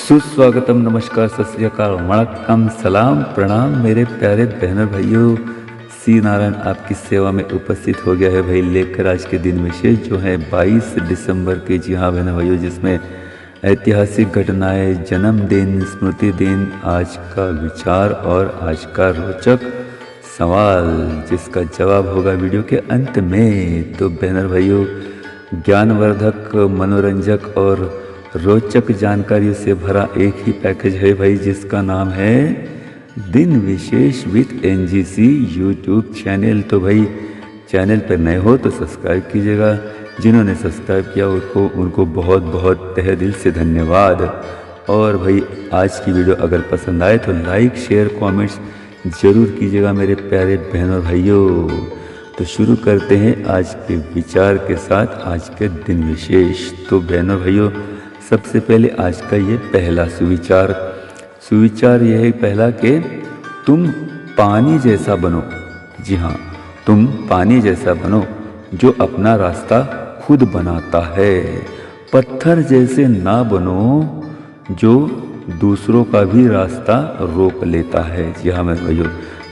सुस्वागतम, नमस्कार, सत श्री अकाल, वणक्कम, सलाम, प्रणाम मेरे प्यारे बहनों भाइयों। सी नारायण आपकी सेवा में उपस्थित हो गया है भाई, लेकर आज के दिन विशेष जो है 22 दिसंबर के। जी हाँ बहनों भाइयों, जिसमें ऐतिहासिक घटनाएं, जन्मदिन, स्मृति दिन, आज का विचार और आज का रोचक सवाल, जिसका जवाब होगा वीडियो के अंत में। तो बहनों भाइयों, ज्ञानवर्धक, मनोरंजक और रोचक जानकारियों से भरा एक ही पैकेज है भाई, जिसका नाम है दिन विशेष विद एनजीसी यूट्यूब चैनल। तो भाई चैनल पर नए हो तो सब्सक्राइब कीजिएगा। जिन्होंने सब्सक्राइब किया उनको बहुत बहुत तहे दिल से धन्यवाद। और भाई आज की वीडियो अगर पसंद आए तो लाइक, शेयर, कमेंट्स ज़रूर कीजिएगा मेरे प्यारे बहनों भाइयों। तो शुरू करते हैं आज के विचार के साथ, आज के दिन विशेष। तो बहनों भाइयों, सबसे पहले आज का ये पहला सुविचार यह है पहला कि तुम पानी जैसा बनो। जी हाँ, तुम पानी जैसा बनो जो अपना रास्ता खुद बनाता है। पत्थर जैसे ना बनो जो दूसरों का भी रास्ता रोक लेता है। जी हाँ मेरे भाइयों,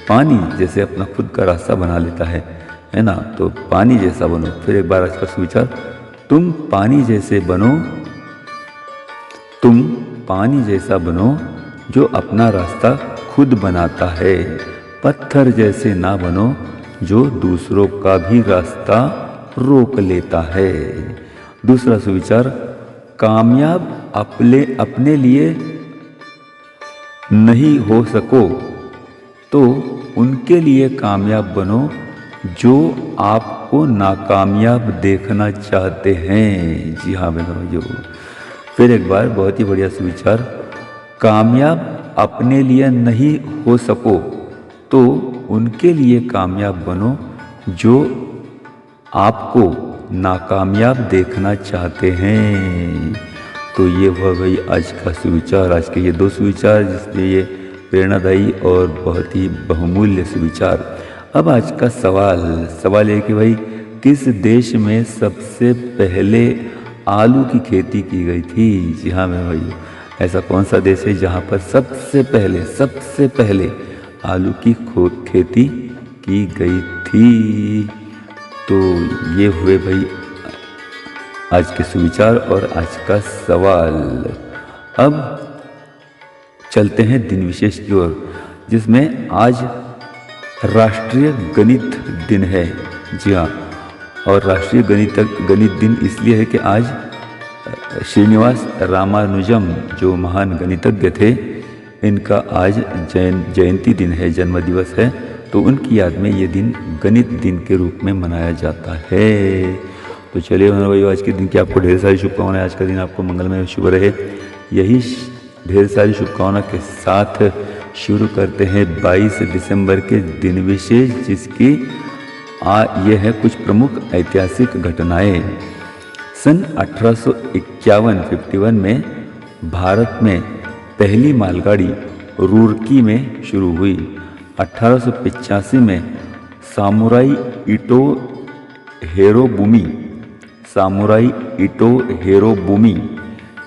पानी जैसे अपना खुद का रास्ता बना लेता है ना। तो पानी जैसा बनो। फिर एक बार आज का सुविचार, तुम पानी जैसा बनो जो अपना रास्ता खुद बनाता है। पत्थर जैसे ना बनो जो दूसरों का भी रास्ता रोक लेता है। दूसरा सुविचार, कामयाब अपने लिए नहीं हो सको तो उनके लिए कामयाब बनो जो आपको नाकामयाब देखना चाहते हैं। जी हाँ बहनों। फिर एक बार बहुत ही बढ़िया सुविचार, कामयाब अपने लिए नहीं हो सको तो उनके लिए कामयाब बनो जो आपको नाकामयाब देखना चाहते हैं। तो ये हुआ भाई आज का सुविचार, आज के ये दो सुविचार, जिसमें ये प्रेरणादायी और बहुत ही बहुमूल्य सुविचार। अब आज का सवाल है कि भाई किस देश में सबसे पहले आलू की खेती की गई थी। जी हाँ मेरे भाई, ऐसा कौन सा देश है जहाँ पर सबसे पहले आलू की खेती की गई थी। तो ये हुए भाई आज के सुविचार और आज का सवाल। अब चलते हैं दिन विशेष की ओर, जिसमें आज राष्ट्रीय गणित दिन है। जी हाँ, और राष्ट्रीय गणित दिन इसलिए है कि आज श्रीनिवास रामानुजम जो महान गणितज्ञ थे, इनका आज जयंती दिन है, जन्म दिवस है। तो उनकी याद में ये दिन गणित दिन के रूप में मनाया जाता है। तो चलिए भाई, आज के दिन की आपको ढेर सारी शुभकामनाएं। आज का दिन आपको मंगलमय शुभ रहे, यही ढेर सारी शुभकामना के साथ शुरू करते हैं 22 दिसंबर के दिन विशेष, जिसकी ये है कुछ प्रमुख ऐतिहासिक घटनाएं। सन 1851 में भारत में पहली मालगाड़ी रुड़की में शुरू हुई। 1885 में सामुराई इटो हिरोबुमी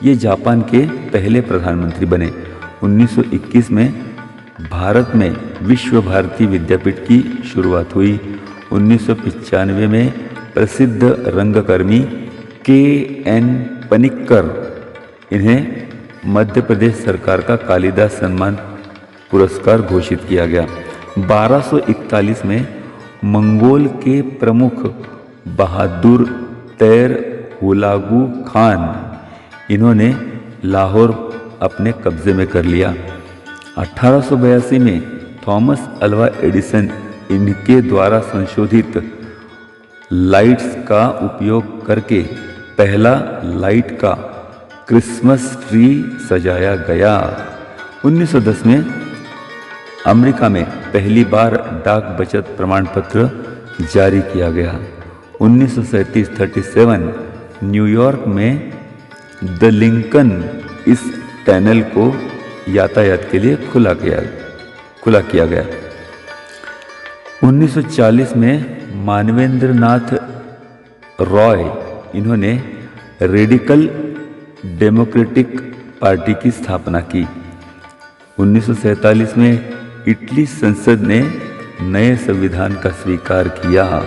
ये जापान के पहले प्रधानमंत्री बने। 1921 में भारत में विश्व भारती विद्यापीठ की शुरुआत हुई। 1995 में प्रसिद्ध रंगकर्मी K.N. पनिक्कर, इन्हें मध्य प्रदेश सरकार का कालिदास सम्मान पुरस्कार घोषित किया गया। 1241 में मंगोल के प्रमुख बहादुर तैर हुलागु खान, इन्होंने लाहौर अपने कब्जे में कर लिया। 1882 में थॉमस अल्वा एडिसन, इनके द्वारा संशोधित लाइट्स का उपयोग करके पहला लाइट का क्रिसमस ट्री सजाया गया। 1910 में अमेरिका में पहली बार डाक बचत प्रमाण पत्र जारी किया गया। 1937 न्यूयॉर्क में द लिंकन इस टनल को यातायात के लिए खुला किया गया। 1940 में मानवेंद्र नाथ रॉय, इन्होंने रेडिकल डेमोक्रेटिक पार्टी की स्थापना की। 1947 में इटली संसद ने नए संविधान का स्वीकार किया।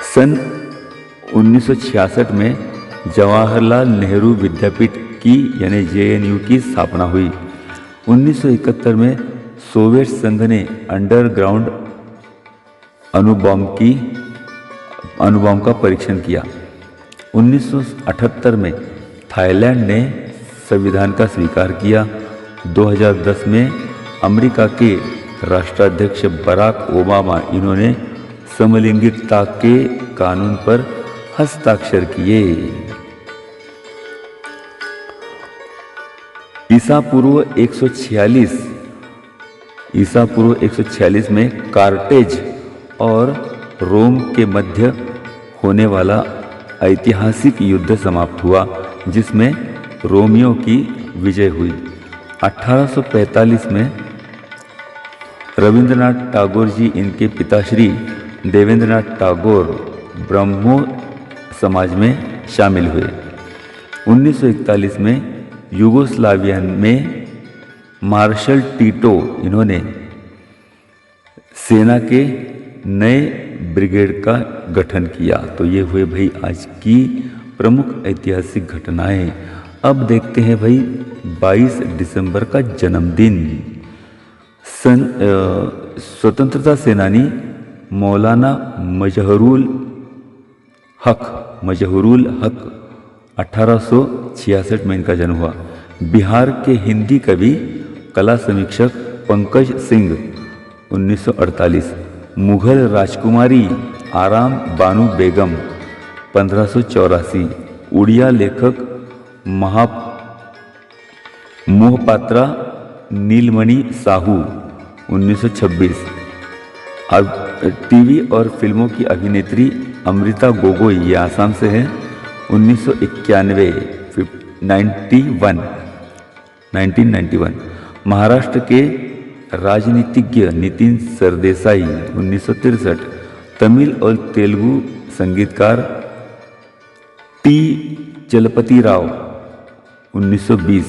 सन 1966 में जवाहरलाल नेहरू विद्यापीठ की यानी JNU की स्थापना हुई। 1971 में सोवियत संघ ने अंडरग्राउंड अणुबॉम्ब का परीक्षण किया। 1978 में थाईलैंड ने संविधान का स्वीकार किया। 2010 में अमेरिका के राष्ट्राध्यक्ष बराक ओबामा इन्होंने समलैंगिकता के कानून पर हस्ताक्षर किए। ईसा पूर्व 146 में कार्टेज और रोम के मध्य होने वाला ऐतिहासिक युद्ध समाप्त हुआ, जिसमें रोमियों की विजय हुई। 1845 में रविंद्रनाथ टैगोर जी, इनके पिताश्री देवेंद्रनाथ टैगोर ब्रह्मो समाज में शामिल हुए। 1941 में यूगोस्लाविया में मार्शल टीटो इन्होंने सेना के नए ब्रिगेड का गठन किया। तो ये हुए भाई आज की प्रमुख ऐतिहासिक घटनाएं। अब देखते हैं भाई 22 दिसंबर का जन्मदिन। स्वतंत्रता सेनानी मौलाना मजहरूल हक 1866 में इनका जन्म हुआ। बिहार के हिंदी कवि कला समीक्षक पंकज सिंह 1948। मुगल राजकुमारी आराम बानु बेगम 1584। उड़िया लेखक मोहपात्रा नीलमणि साहू 1926। अब टीवी और फिल्मों की अभिनेत्री अमृता गोगोई, ये आसाम से है, 1991। महाराष्ट्र के राजनीतिज्ञ नितिन सरदेसाई 1963। तमिल और तेलुगु संगीतकार टी चलपति राव 1920।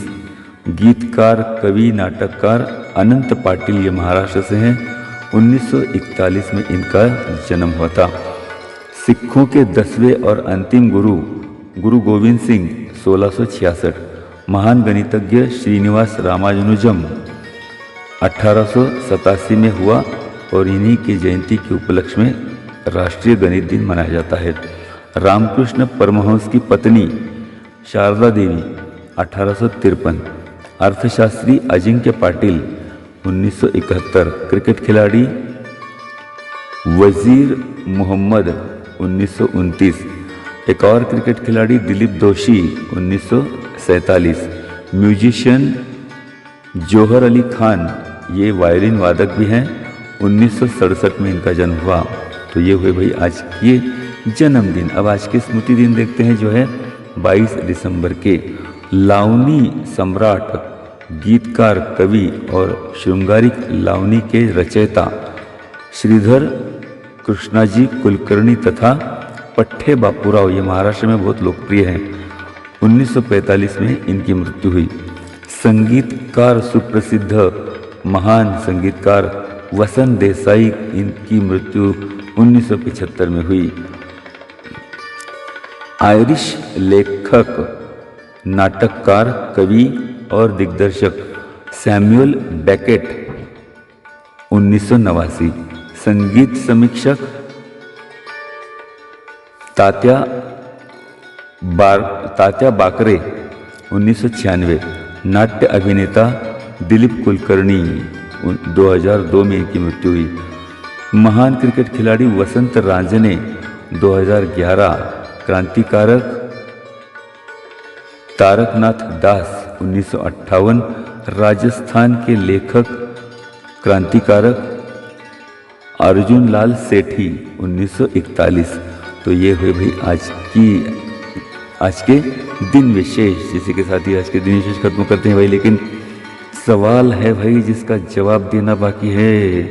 गीतकार कवि नाटककार अनंत पाटिल, ये महाराष्ट्र से हैं, 1941 में इनका जन्म हुआ था। सिखों के 10वें और अंतिम गुरु गोविंद सिंह 1666। महान गणितज्ञ श्रीनिवास रामानुजम 1887 में हुआ और इन्हीं की जयंती के उपलक्ष्य में राष्ट्रीय गणित दिन मनाया जाता है। रामकृष्ण परमहंस की पत्नी शारदा देवी 1853। अर्थशास्त्री अजिंक्य पाटिल 1971। क्रिकेट खिलाड़ी वजीर मोहम्मद 1929। एक और क्रिकेट खिलाड़ी दिलीप दोषी 1947। म्यूजिशियन जौहर अली खान, ये वायलिन वादक भी हैं, 1967 में इनका जन्म हुआ। तो ये हुए भाई आज के जन्मदिन। अब आज के स्मृति दिन देखते हैं जो है 22 दिसंबर के। लावनी सम्राट, गीतकार, कवि और श्रृंगारिक लावनी के रचयिता श्रीधर कृष्णाजी कुलकर्णी तथा पट्टे बापूराव, ये महाराष्ट्र में बहुत लोकप्रिय हैं, 1945 में इनकी मृत्यु हुई। संगीतकार सुप्रसिद्ध महान संगीतकार वसंत देसाई, इनकी मृत्यु 1975 में हुई। आयरिश लेखक, नाटककार, कवि और दिग्दर्शक सैमुअल बेकेट 1989। संगीत समीक्षक तात्या बाकरे 1996। नाट्य अभिनेता दिलीप कुलकर्णी 2002 में इनकी मृत्यु हुई। महान क्रिकेट खिलाड़ी वसंत रांजने 2011। क्रांतिकारक तारकनाथ दास 1958। राजस्थान के लेखक क्रांतिकारक अर्जुन लाल सेठी 1941। तो ये हुए भाई आज के दिन विशेष, जिसी के साथ ही आज के दिन विशेष खत्म करते हैं भाई। लेकिन सवाल है भाई जिसका जवाब देना बाकी है,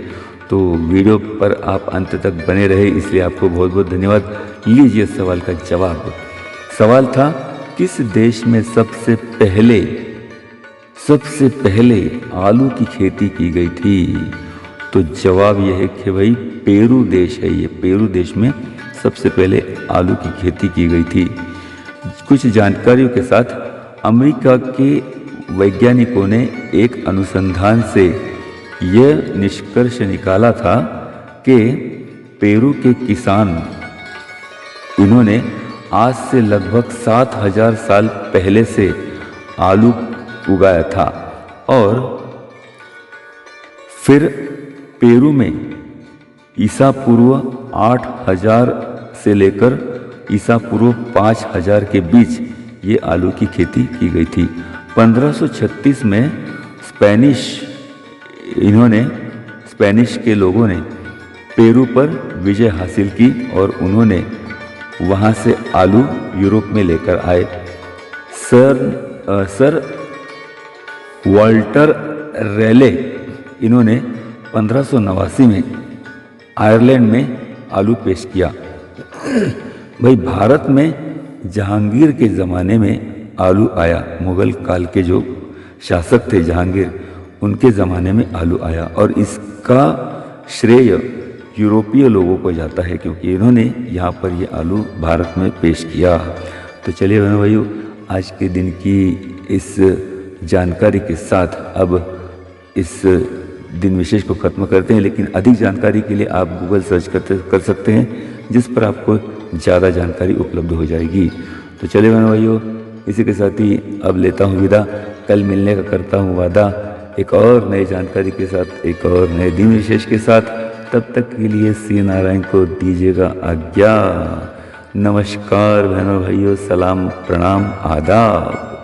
तो वीडियो पर आप अंत तक बने रहे, इसलिए आपको बहुत बहुत धन्यवाद। लीजिए सवाल का जवाब। सवाल था, किस देश में सबसे पहले आलू की खेती की गई थी? तो जवाब यह है कि भाई पेरू देश है। ये पेरू देश में सबसे पहले आलू की खेती की गई थी। कुछ जानकारियों के साथ, अमेरिका के वैज्ञानिकों ने एक अनुसंधान से यह निष्कर्ष निकाला था कि पेरू के किसान, इन्होंने आज से लगभग 7000 साल पहले से आलू उगाया था और फिर पेरू में ईसा पूर्व 8000 से लेकर ईसा पूर्व 5000 के बीच ये आलू की खेती की गई थी। 1536 में स्पेनिश के लोगों ने पेरू पर विजय हासिल की और उन्होंने वहाँ से आलू यूरोप में लेकर आए। सर वाल्टर रेले, इन्होंने 1589 में आयरलैंड में आलू पेश किया। भाई भारत में जहांगीर के ज़माने में आलू आया। मुगल काल के जो शासक थे जहांगीर, उनके ज़माने में आलू आया और इसका श्रेय यूरोपीय लोगों को जाता है क्योंकि इन्होंने यहाँ पर ये आलू भारत में पेश किया। तो चलिए बहनों भाइयों, आज के दिन की इस जानकारी के साथ अब इस दिन विशेष को ख़त्म करते हैं। लेकिन अधिक जानकारी के लिए आप गूगल सर्च कर सकते हैं, जिस पर आपको ज़्यादा जानकारी उपलब्ध हो जाएगी। तो चलिए बहनों भाइयों, इसी के साथ ही अब लेता हूँ विदा। कल मिलने का करता हूँ वादा, एक और नई जानकारी के साथ, एक और नए दिन विशेष के साथ। तब तक के लिए श्री नारायण को दीजिएगा आज्ञा। नमस्कार बहनों भाइयों, सलाम, प्रणाम, आदाब।